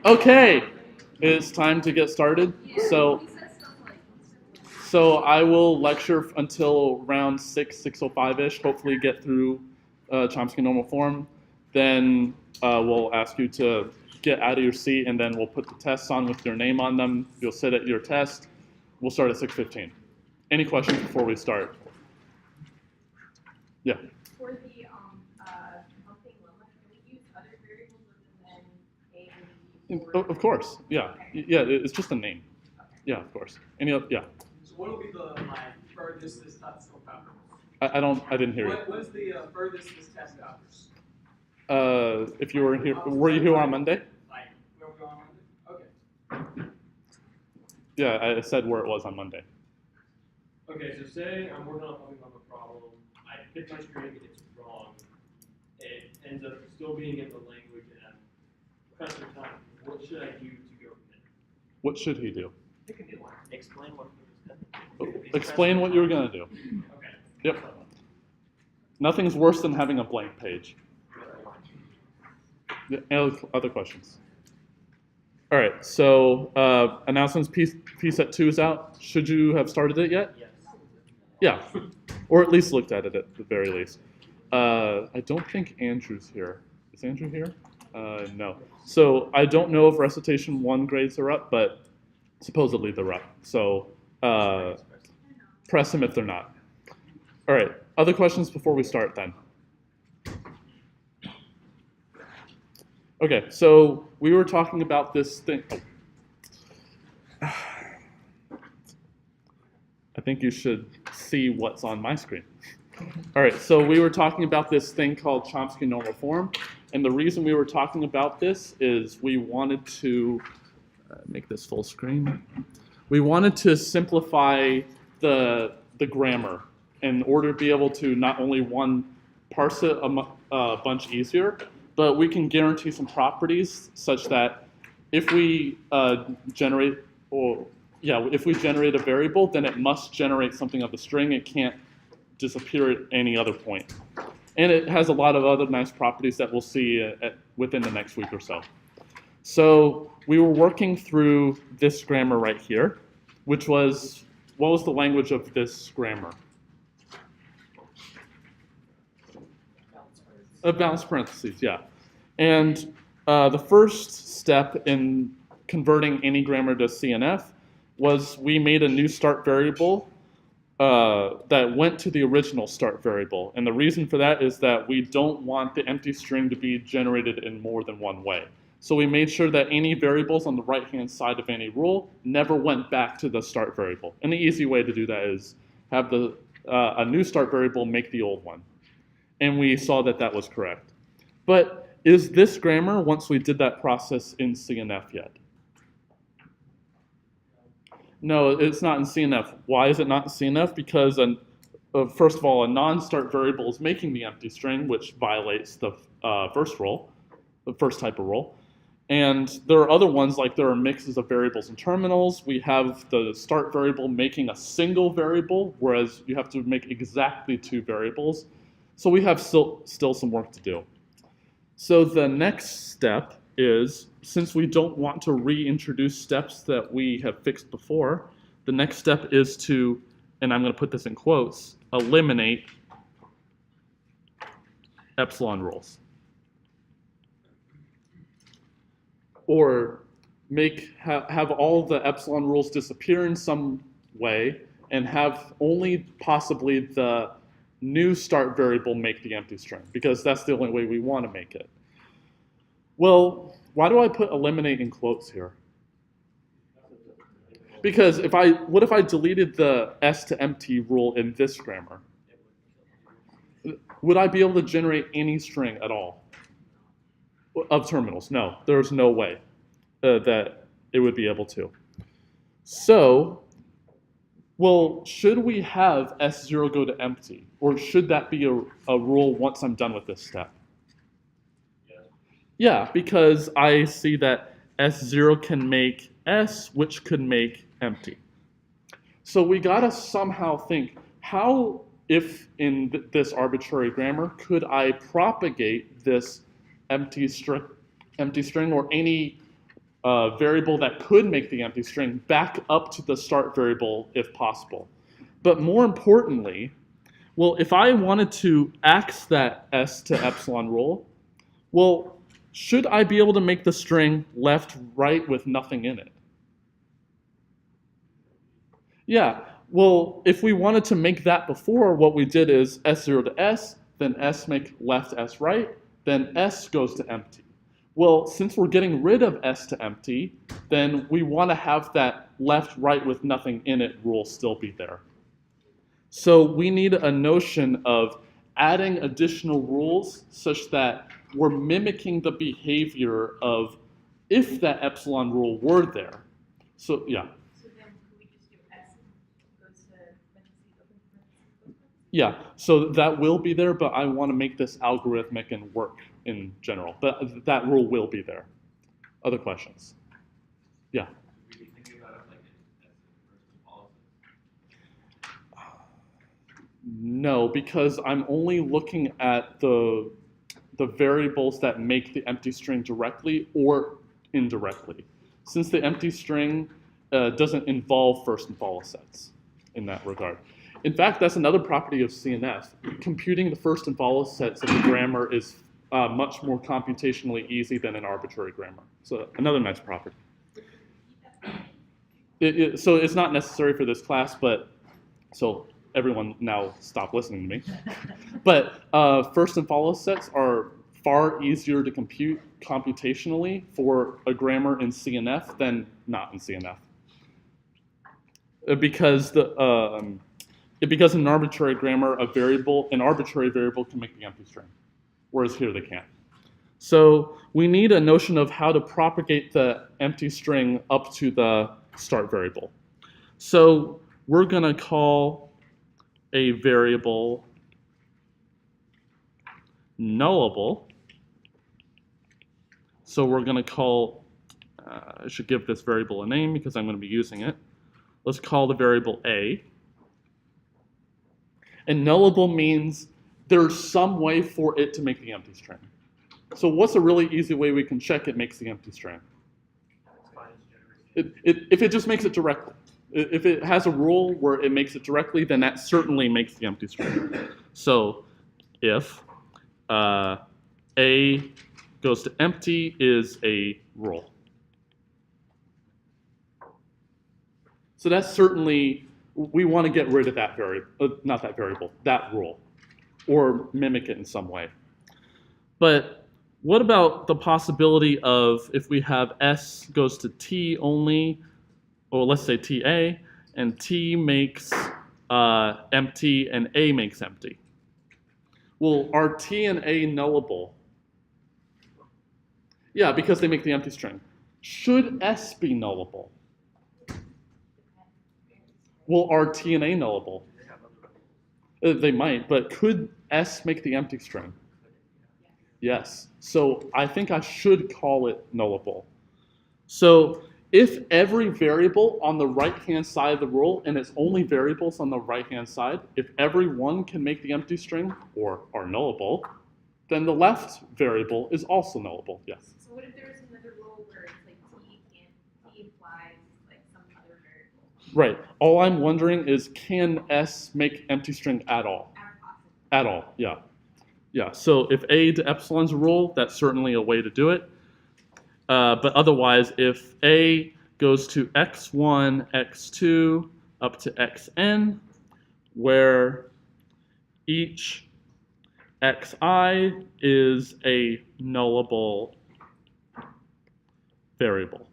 Okay, it's time to get started. So I will lecture until around 6:05ish. Hopefully, get through Chomsky normal form. Then we'll ask you to get out of your seat, and then we'll put the tests on with your name on them. You'll sit at your test. We'll start at 6:15. Any questions before we start? Yeah. For the helping lemma, can we use other variables other than A and B? Of course. Yeah. Okay. Yeah. It's just a name. Okay. Yeah. Of course. Any other? Yeah. So what will be the furthest this test will cover? I didn't hear you. What is the furthest this test covers? If you were here, were you here on Monday? Like where we go on Monday? Okay. Yeah, I said where it was on Monday. Okay, so say I'm working on something on the problem, I pick my string, it's wrong, it ends up still being in the language, and I'm pressed for time. What should I do to go from there? What should he do? Pick a new one. Explain what Explain what you were going to do. Okay. Yep. Nothing's worse than having a blank page. Yeah, any other questions? All right, so announcements PSET 2 is out. Should you have started it yet? Yes. Yeah, or at least looked at it at the very least. I don't think Andrew's here. Is Andrew here? No. So I don't know if recitation 1 grades are up, but supposedly they're up. So press them if they're not. All right, other questions before we start then? Okay, so we were talking about this thing. Oh. I think you should see what's on my screen. All right, so we were talking about this thing called Chomsky normal form. And the reason we were talking about this is we wanted to make this full screen. We wanted to simplify the grammar in order to be able to not only parse it a bunch easier, but we can guarantee some properties such that if we generate a variable, then it must generate something of the string. It can't disappear at any other point. And it has a lot of other nice properties that we'll see within the next week or so. So we were working through this grammar right here, which was, what was the language of this grammar? Balanced parentheses, yeah. And the first step in converting any grammar to CNF was we made a new start variable that went to the original start variable. And the reason for that is that we don't want the empty string to be generated in more than one way. So we made sure that any variables on the right-hand side of any rule never went back to the start variable. And the easy way to do that is have a new start variable make the old one. And we saw that that was correct. But is this grammar, once we did that process, in CNF yet? No, it's not in CNF. Why is it not in CNF? Because, first of all, a non-start variable is making the empty string, which violates the first rule, the first type of rule. And there are other ones, like there are mixes of variables and terminals. We have the start variable making a single variable, whereas you have to make exactly 2 variables. So we have still some work to do. So the next step is, since we don't want to reintroduce steps that we have fixed before, the next step is to, and I'm going to put this in quotes, eliminate epsilon rules. Or have all the epsilon rules disappear in some way and have only possibly the new start variable make the empty string, because that's the only way we want to make it. Well, why do I put eliminate in quotes here? Because what if I deleted the s to empty rule in this grammar? Would I be able to generate any string at all of terminals? No, there's no way that it would be able to. So, well, should we have S0 go to empty? Or should that be a rule once I'm done with this step? Yeah, because I see that S0 can make S, which could make empty. So we gotta somehow think, how, if in this arbitrary grammar, could I propagate this empty string or any variable that could make the empty string back up to the start variable if possible. But more importantly, well, if I wanted to ax that s to epsilon rule, well, should I be able to make the string left, right with nothing in it? Yeah, well, if we wanted to make that before, what we did is s0 to s, then s make left, s right, then s goes to empty. Well, since we're getting rid of s to empty, then we want to have that left, right with nothing in it rule still be there. So we need a notion of adding additional rules such that we're mimicking the behavior of if that epsilon rule were there. So yeah. So then could we just do S and goes to parentheses, open parentheses, Yeah, so that will be there, but I want to make this algorithmic and work in general. But that rule will be there. Other questions? Yeah. Should we be thinking about it like as a first policy? No, because I'm only looking at the variables that make the empty string directly or indirectly. Since the empty string doesn't involve first and follow sets in that regard. In fact, that's another property of CNF. Computing the first and follow sets of the grammar is much more computationally easy than an arbitrary grammar. So another nice property. So it's not necessary for this class, but so everyone now stop listening to me. But first and follow sets are far easier to compute computationally for a grammar in CNF than not in CNF. Because because in an arbitrary grammar, an arbitrary variable can make the empty string, whereas here they can't. So we need a notion of how to propagate the empty string up to the start variable. So we're going to call a variable nullable. So we're going to call, I should give this variable a name because I'm going to be using it. Let's call the variable a. And nullable means there's some way for it to make the empty string. So what's a really easy way we can check it makes the empty string? If it just makes it directly. If it has a rule where it makes it directly, then that certainly makes the empty string. So if a goes to empty is a rule. So that's certainly, we want to get rid of that variable, not that variable, that rule, or mimic it in some way. But what about the possibility of if we have s goes to t only, or let's say ta, and t makes empty and a makes empty? Well, are t and a nullable? Yeah, because they make the empty string. Should s be nullable? Well, are t and a nullable? They might, but could s make the empty string? Yes. So I think I should call it nullable. So if every variable on the right-hand side of the rule, and it's only variables on the right-hand side, if every one can make the empty string, or are nullable, then the left variable is also nullable, yes. So what if there was another rule where it's like t implies like some other variable? Right. All I'm wondering is, can s make empty string at all? At all, yeah. Yeah, so if a to epsilon's a rule, that's certainly a way to do it. But otherwise, if a goes to x1, x2, up to xn, where each xi is a nullable variable.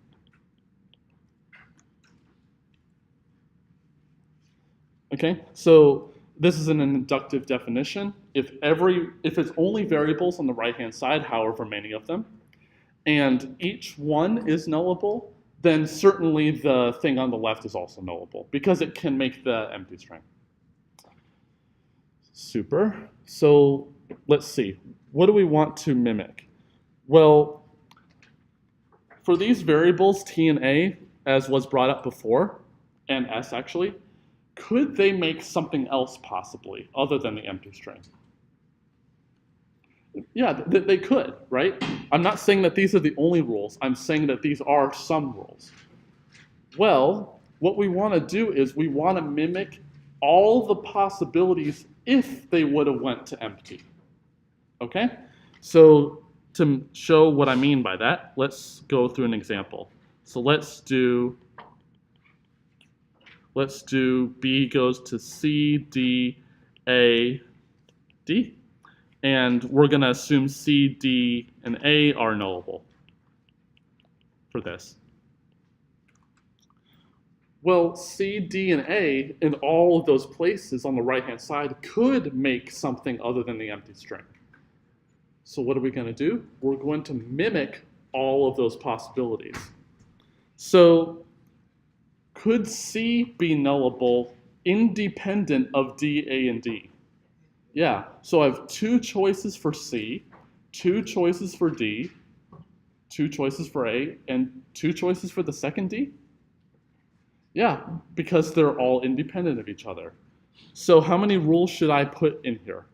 Okay, so this is an inductive definition. If it's only variables on the right-hand side, however many of them, and each one is nullable, then certainly the thing on the left is also nullable because it can make the empty string. Super. So let's see. What do we want to mimic? Well, for these variables, t and a, as was brought up before, and s actually, could they make something else possibly other than the empty string? Yeah. Yeah, they could, right? I'm not saying that these are the only rules. I'm saying that these are some rules. Well, what we want to do is we want to mimic all the possibilities if they would have went to empty. Okay? So to show what I mean by that, let's go through an example. So let's do B goes to C, D, A, D. And we're going to assume C, D, and A are nullable for this. Well, C, D, and A in all of those places on the right-hand side could make something other than the empty string. So what are we going to do? We're going to mimic all of those possibilities. So could C be nullable independent of D, A, and D? Yeah, so I have 2 choices for C, 2 choices for D, 2 choices for A, and 2 choices for the second D? Yeah, because they're all independent of each other. So how many rules should I put in here?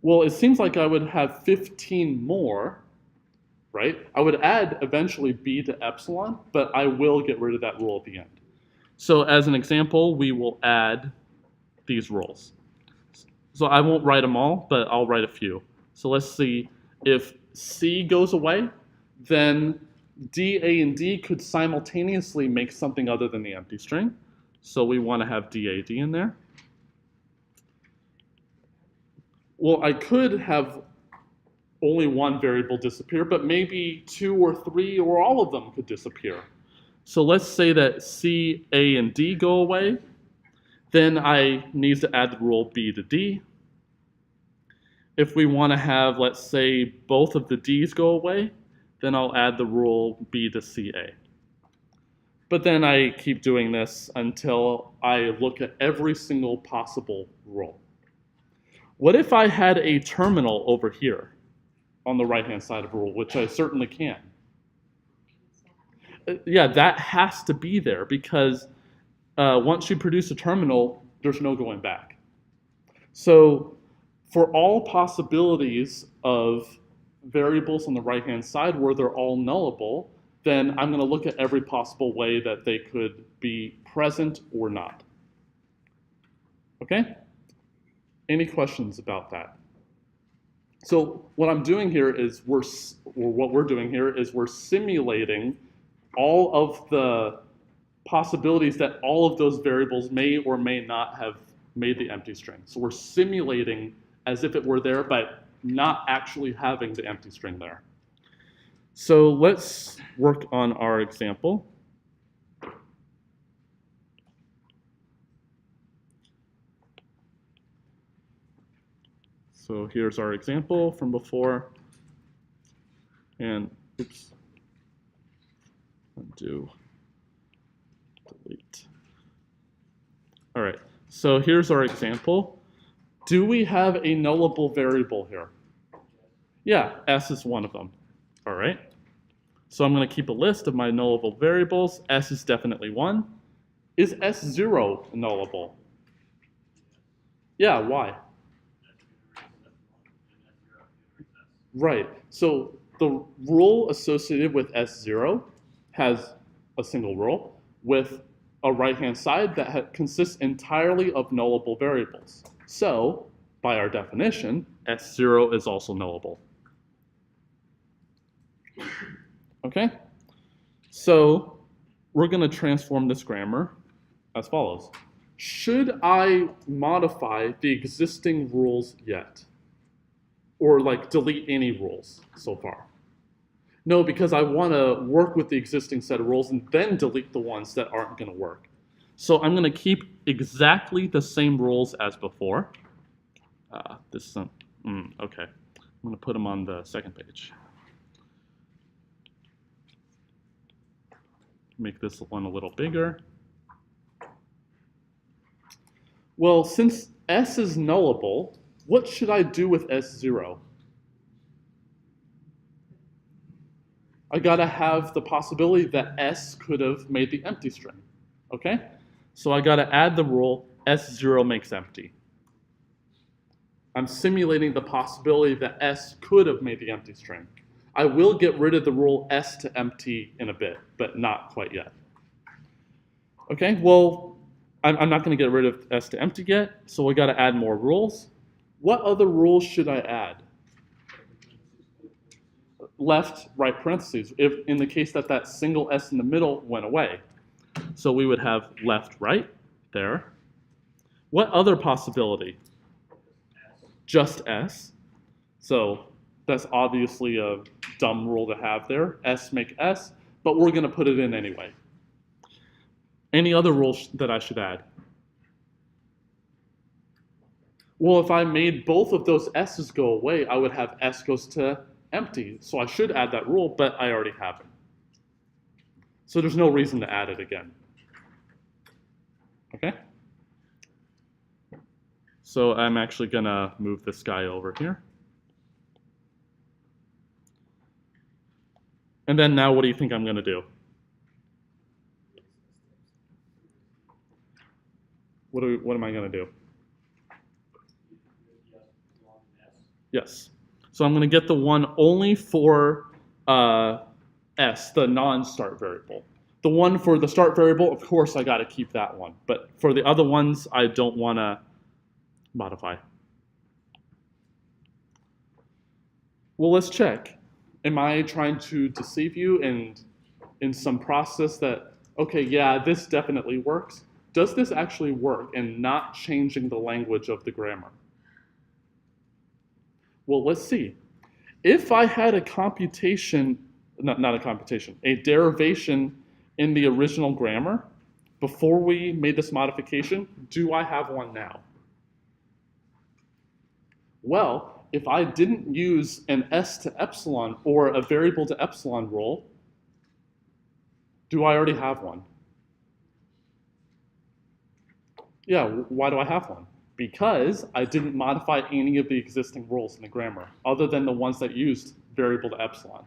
Well, it seems like I would have 15 more, right? I would add eventually B to epsilon, but I will get rid of that rule at the end. So as an example, we will add these rules. So I won't write them all, but I'll write a few. So let's see, if C goes away, then D, A, and D could simultaneously make something other than the empty string. So we want to have D, A, D in there. Well, I could have only one variable disappear, but maybe 2 or 3 or all of them could disappear. So let's say that C, A, and D go away. Then I need to add the rule B to D. If we want to have, let's say, both of the D's go away, then I'll add the rule B to CA. But then I keep doing this until I look at every single possible rule. What if I had a terminal over here on the right-hand side of a rule, which I certainly can? Yeah, that has to be there because once you produce a terminal, there's no going back. So for all possibilities of variables on the right-hand side where they're all nullable, then I'm going to look at every possible way that they could be present or not. Okay? Any questions about that? So what I'm doing here is we're simulating all of the possibilities that all of those variables may or may not have made the empty string. So we're simulating as if it were there, but not actually having the empty string there. So let's work on our example. So here's our example from before. And oops, undo, delete. All right, so here's our example. Do we have a nullable variable here? Yeah, S is one of them. All right. So I'm going to keep a list of my nullable variables. S is definitely one. Is S0 nullable? Yeah, why? Right. So the rule associated with S0 has a single rule with a right-hand side that consists entirely of nullable variables. So, by our definition, S0 is also nullable. Okay? So, we're going to transform this grammar as follows. Should I modify the existing rules yet? Or like delete any rules so far? No, because I want to work with the existing set of rules and then delete the ones that aren't going to work. So I'm going to keep exactly the same rules as before. This isn't, okay. I'm going to put them on the second page. Make this one a little bigger. Well, since S is nullable, what should I do with S0? I gotta have the possibility that S could have made the empty string, okay? So I gotta add the rule S0 makes empty. I'm simulating the possibility that S could have made the empty string. I will get rid of the rule S to empty in a bit, but not quite yet. Okay, well, I'm not going to get rid of S to empty yet, so we got to add more rules. What other rules should I add? Left, right parentheses, if in the case that that single S in the middle went away. So we would have left, right there. What other possibility? Just S. So that's obviously a dumb rule to have there. S make S, but we're going to put it in anyway. Any other rules that I should add? Well, if I made both of those S's go away, I would have S goes to empty. So I should add that rule, but I already have it. So there's no reason to add it again. Okay? So I'm actually going to move this guy over here. And then now what do you think I'm going to do? What am I going to do? Yes. So I'm going to get the one only for S, the non-start variable. The one for the start variable, of course, I got to keep that one. But for the other ones, I don't want to modify. Well, let's check. Am I trying to deceive you and in some process that, okay, yeah, this definitely works? Does this actually work in not changing the language of the grammar? Well, let's see. If I had a computation, not a computation, a derivation in the original grammar before we made this modification, do I have one now? Well, if I didn't use an S to epsilon or a variable to epsilon rule, do I already have one? Yeah, why do I have one? Because I didn't modify any of the existing rules in the grammar, other than the ones that used variable to epsilon.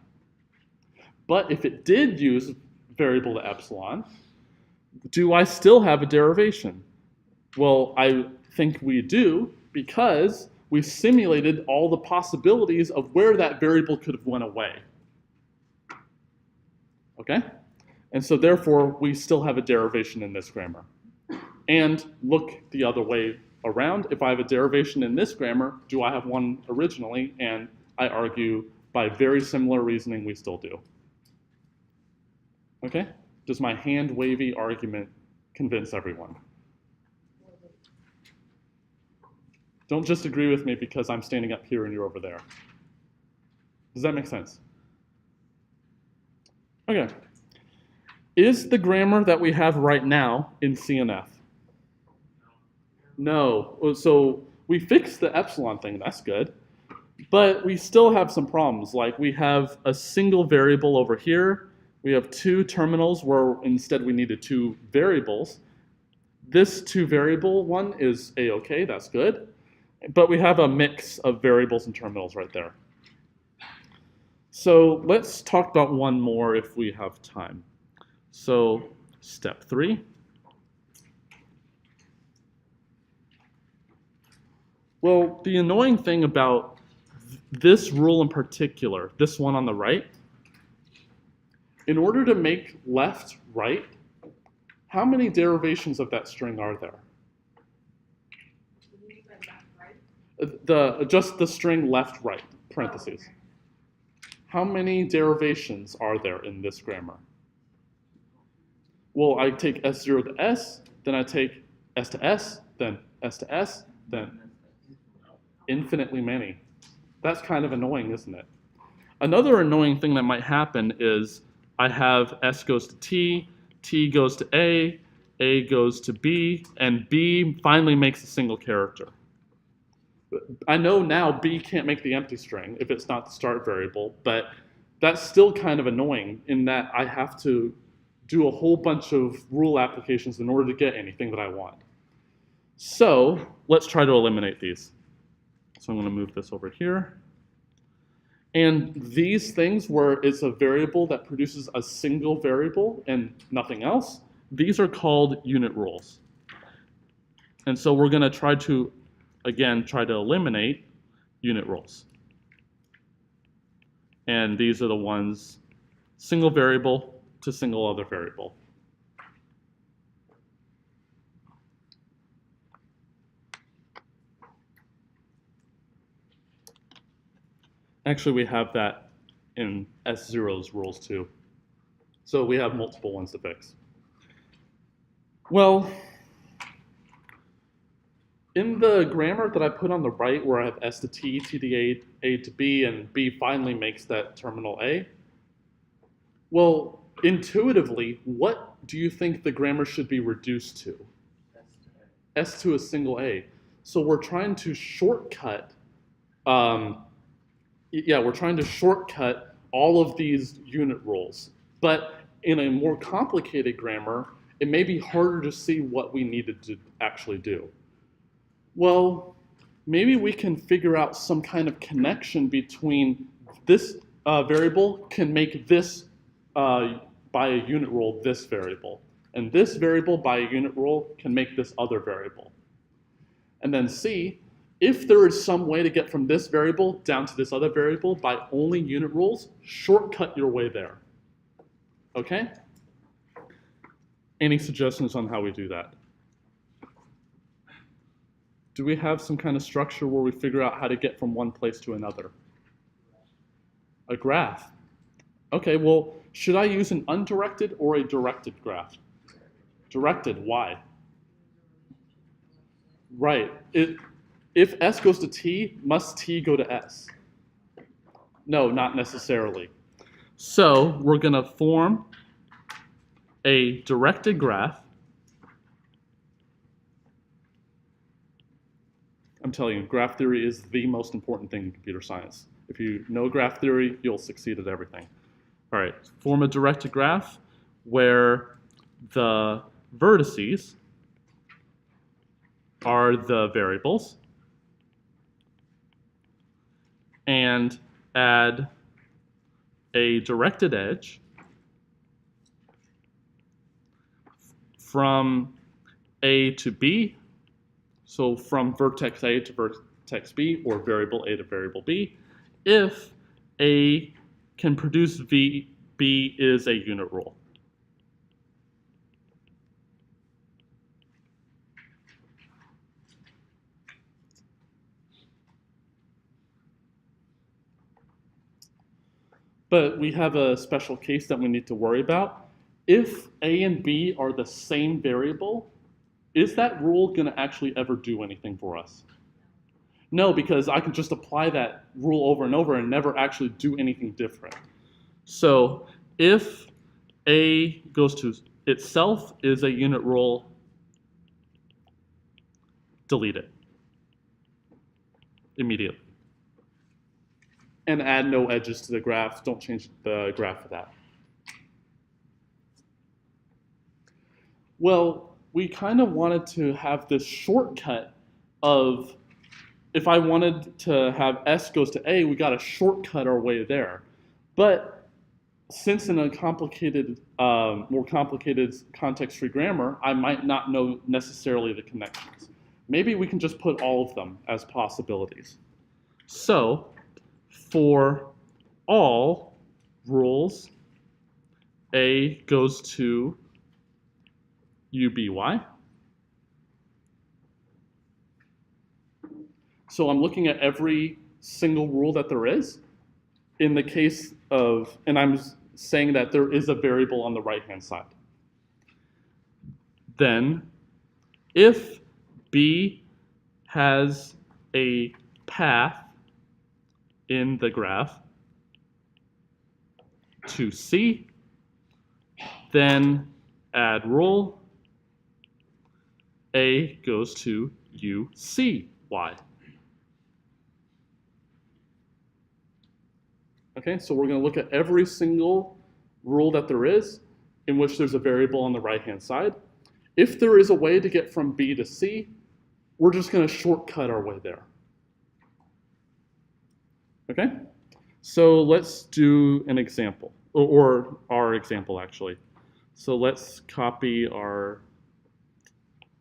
But if it did use variable to epsilon, do I still have a derivation? Well, I think we do, because we simulated all the possibilities of where that variable could have went away. Okay? And so therefore, we still have a derivation in this grammar. And look the other way around. If I have a derivation in this grammar, do I have one originally? And I argue by very similar reasoning, we still do. Okay? Does my hand-wavy argument convince everyone? Don't just agree with me because I'm standing up here and you're over there. Does that make sense? Okay. Is the grammar that we have right now in CNF? No. So we fixed the epsilon thing, that's good. But we still have some problems. Like we have a single variable over here. We have two terminals where instead we needed two variables. This two variable one is A-okay, that's good. But we have a mix of variables and terminals right there. So let's talk about one more if we have time. So step 3. Well, the annoying thing about this rule in particular, this one on the right, in order to make left right, how many derivations of that string are there? Just the string left right, parentheses. How many derivations are there in this grammar? Well, I take S0 to S, then I take S to S, then S to S, then infinitely many. That's kind of annoying, isn't it? Another annoying thing that might happen is I have S goes to T goes to A goes to B, and B finally makes a single character. I know now B can't make the empty string if it's not the start variable, but that's still kind of annoying in that I have to do a whole bunch of rule applications in order to get anything that I want. So let's try to eliminate these. So I'm going to move this over here. And these things where it's a variable that produces a single variable and nothing else, these are called unit rules. And so we're going to try to again, try to eliminate unit roles. And these are the ones single variable to single other variable. Actually, we have that in S0's rules too. So we have multiple ones to fix. Well, in the grammar that I put on the right where I have S to T, T to A to B, and B finally makes that terminal A, well, intuitively, what do you think the grammar should be reduced to? S to a single A. So we're trying to shortcut, we're trying to shortcut all of these unit roles. But in a more complicated grammar, it may be harder to see what we needed to actually do. Well, maybe we can figure out some kind of connection between this variable can make this by a unit role this variable, and this variable by a unit role can make this other variable. And then C, if there is some way to get from this variable down to this other variable by only unit roles, shortcut your way there. Okay? Any suggestions on how we do that? Do we have some kind of structure where we figure out how to get from one place to another? A graph. Okay, well, should I use an undirected or a directed graph? Directed, why? Right. If S goes to T, must T go to S? No, not necessarily. So we're going to form a directed graph. I'm telling you, graph theory is the most important thing in computer science. If you know graph theory, you'll succeed at everything. All right, form a directed graph where the vertices are the variables, and add a directed edge from A to B, so from vertex A to vertex B, or variable A to variable B, if A can produce V, B is a unit role. But we have a special case that we need to worry about. If A and B are the same variable, is that rule going to actually ever do anything for us? No, because I can just apply that rule over and over and never actually do anything different. So if A goes to itself is a unit role, delete it immediately. And add no edges to the graph. Don't change the graph for that. Well, we kind of wanted to have this shortcut of, if I wanted to have S goes to A, we got to shortcut our way there. But since in a complicated, more complicated context-free grammar, I might not know necessarily the connections. Maybe we can just put all of them as possibilities. So for all rules, A goes to UBY. So I'm looking at every single rule that there is. In the case of, and I'm saying that there is a variable on the right-hand side. Then, if B has a path in the graph to C, then add rule, A goes to UCY. Okay, so we're going to look at every single rule that there is in which there's a variable on the right-hand side. If there is a way to get from B to C, we're just going to shortcut our way there. Okay, so let's do an example, or our example actually. So let's copy our,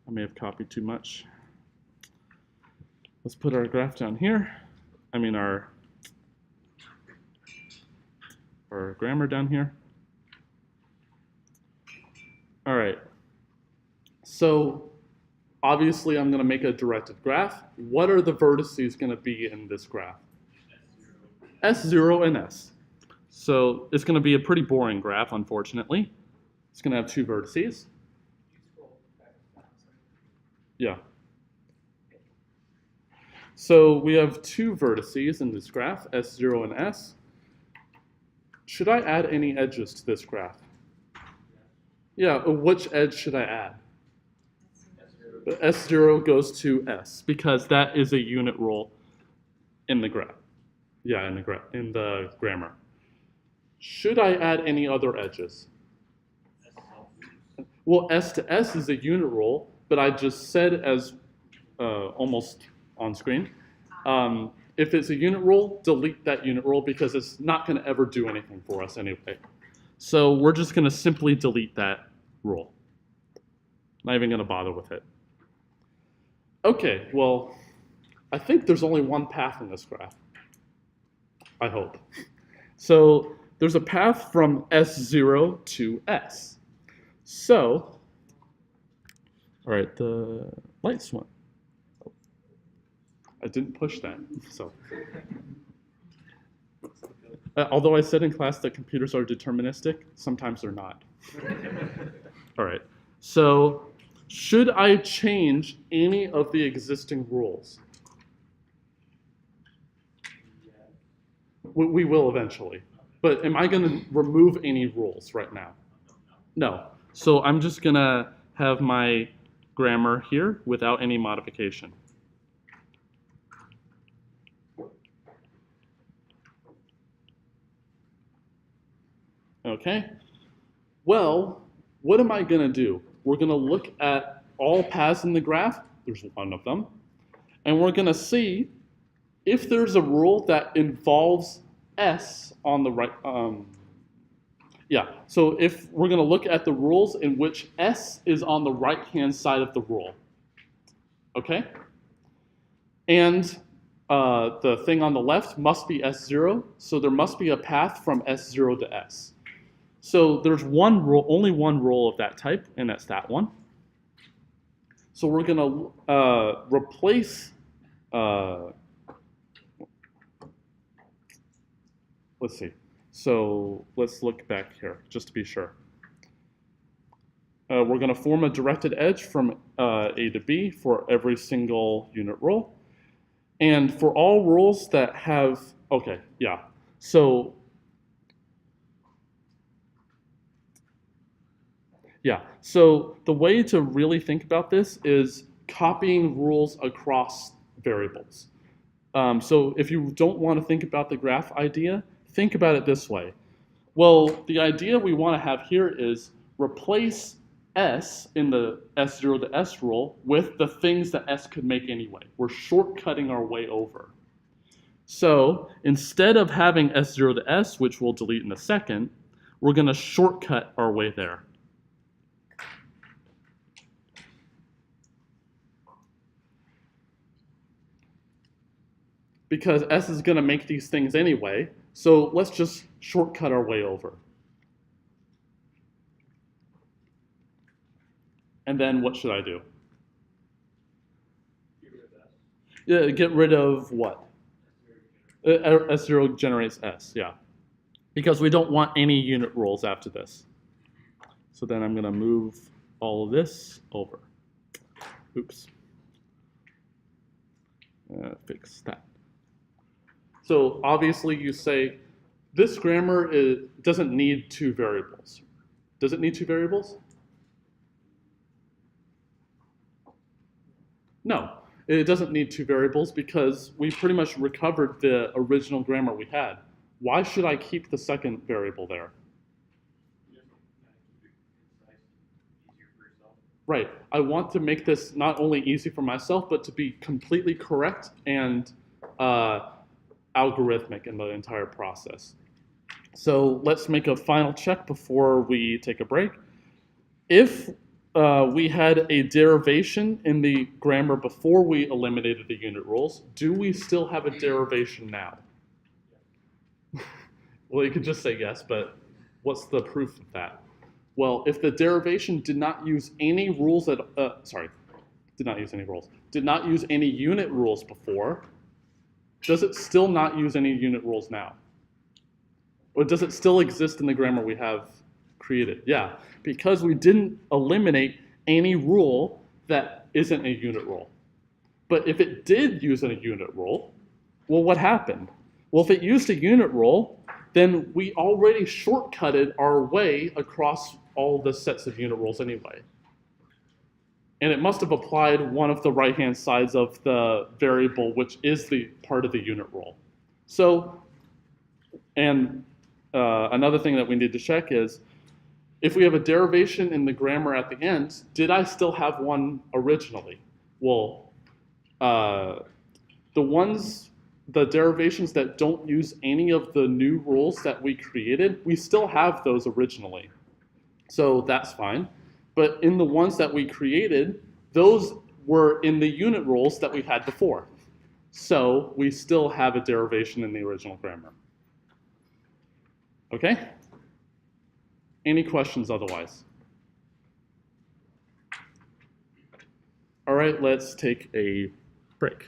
I may have copied too much. let's put our graph down here. I mean our grammar down here. All right. So obviously I'm going to make a directed graph. What are the vertices going to be in this graph? S0 and S. So it's going to be a pretty boring graph, unfortunately. It's going to have two vertices. Yeah. So we have two vertices in this graph, S0 and S. Should I add any edges to this graph? Yeah, which edge should I add? S0 goes to S because that is a unit rule in the graph. Yeah, in the grammar. Should I add any other edges? Well, S to S is a unit rule, but I just said as almost on screen, if it's a unit rule, delete that unit rule because it's not going to ever do anything for us anyway. So we're just going to simply delete that rule. Not even going to bother with it. Okay, well, I think there's only one path in this graph. I hope. So there's a path from S0 to S. So, all right, the lights went. I didn't push that, so. Although I said in class that computers are deterministic, sometimes they're not. All right, so should I change any of the existing rules? We will eventually, but am I going to remove any rules right now? No. So I'm just going to have my grammar here without any modification. Okay. Well, what am I going to do? We're going to look at all paths in the graph. There's one of them. And we're going to see if there's a rule that involves S on the right. Yeah, so if we're going to look at the rules in which S is on the right-hand side of the rule. Okay? And the thing on the left must be S0, so there must be a path from S0 to S. So there's one rule, only one rule of that type, and that's that one. So we're going to replace, let's see. So let's look back here, just to be sure. We're going to form a directed edge from A to B for every single unit rule. And for all rules that have, okay, yeah. So, yeah. So the way to really think about this is copying rules across variables. So if you don't want to think about the graph idea, think about it this way. Well, the idea we want to have here is replace S in the S0 to S rule with the things that S could make anyway. We're shortcutting our way over. So instead of having S0 to S, which we'll delete in a second, we're going to shortcut our way there. Because S is going to make these things anyway, so let's just shortcut our way over. And then what should I do? Get rid of that. Yeah, get rid of what? S0 generates S, yeah. Because we don't want any unit rules after this. So then I'm going to move all of this over. Oops. Fix that. So obviously you say, this grammar doesn't need two variables. Does it need two variables? No, it doesn't need two variables because we pretty much recovered the original grammar we had. Why should I keep the second variable there? Right, I want to make this not only easy for myself, but to be completely correct and algorithmic in the entire process. So let's make a final check before we take a break. If we had a derivation in the grammar before we eliminated the unit rules. Do we still have a derivation now? Well, you could just say yes, but what's the proof of that? Well, if the derivation did not use any rules did not use any unit rules before, does it still not use any unit rules now? Or does it still exist in the grammar we have created? Yeah, because we didn't eliminate any rule that isn't a unit rule. But if it did use a unit rule, well, what happened? Well, if it used a unit rule, then we already shortcutted our way across all the sets of unit rules anyway. And it must have applied one of the right-hand sides of the variable, which is the part of the unit rule. So, and another thing that we need to check is, if we have a derivation in the grammar at the end, did I still have one originally? Well, the derivations that don't use any of the new rules that we created, we still have those originally. So that's fine. But in the ones that we created, those were in the unit rules that we had before. So we still have a derivation in the original grammar. Okay? Any questions otherwise? All right, let's take a break.